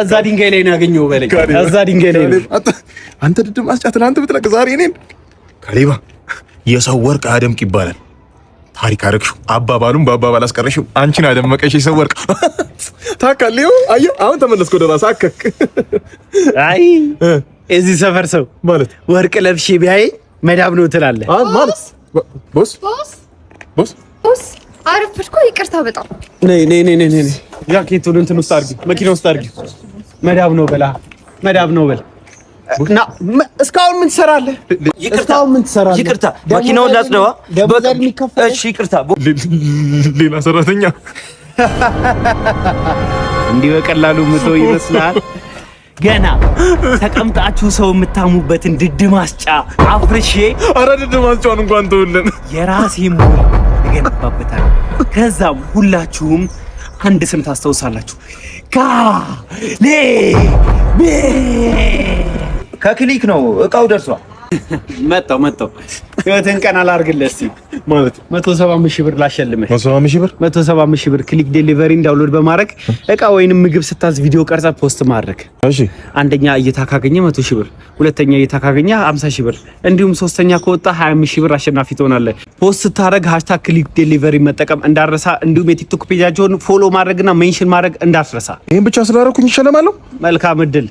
እዛ ድንጋይ ላይ ነው ያገኘው በለኝ። እዛ ድንጋይ ላይ ነው። አንተ ድድ ማስጫት አንተ ብትለቅ ዛሬ እኔን ካሌባ የሰው ወርቅ አደምቅ ይባላል። ታሪክ አደረግሽው። አባባሉም በአባባል አስቀረሽው። አንቺን አደመቀሽ የሰው ወርቅ ታካሊው። አየሁ አሁን ተመለስኩ ወደ ራስህ አከክ። አይ እዚህ ሰፈር ሰው ማለት ወርቅ ለብሼ ቢያይ መዳብ ነው ትላለህ ማለት ቦስ አረፈድኩ። ይቅርታ በጣም ነይ ጃኬቱን እንትን ውስጥ አድርጊ፣ መኪና ውስጥ አድርጊ። መዳብ ነው በላ መዳብ ነው በል እና እስካሁን ምን ትሰራለህ? እስካሁን ምን ትሰራለህ? ይቅርታ መኪናውን ላጽደዋ። እሺ ይቅርታ። ሌላ ሰራተኛ እንዲህ በቀላሉ ምቶ ይመስላል? ገና ተቀምጣችሁ ሰው የምታሙበትን ድድ ማስጫ አፍርሼ፣ ኧረ ድድ ማስጫውን እንኳን ተውልን፣ የራሴን ሙሉ እገነባበታለሁ። ከዛም ሁላችሁም አንድ ስም ታስታውሳላችሁ። ከክሊክ ነው እቃው ደርሷል። መጣው ህይወትን ቀን አላርግልህ እስቲ ማለት 175,000 ብር ላሸልምህ። 175,000 ብር ክሊክ ዴሊቨሪን ዳውንሎድ በማድረግ እቃ ወይንም ምግብ ስታዝ ቪዲዮ ቀርጻ ፖስት ማድረግ። እሺ አንደኛ እይታ ካገኘ 100,000 ብር፣ ሁለተኛ እይታ ካገኘ 50,000 ብር፣ እንዲሁም ሶስተኛ ከወጣ 25,000 ብር አሸናፊ ትሆናለህ። ፖስት ስታደርግ #ክሊክ ዴሊቨሪ መጠቀም እንዳትረሳ። እንዲሁም የቲክቶክ ፔጃቸውን ፎሎ ማድረግና ሜንሽን ማድረግ እንዳትረሳ። ይሄን ብቻ ስላደረኩኝ ይሸለማለሁ። መልካም እድል።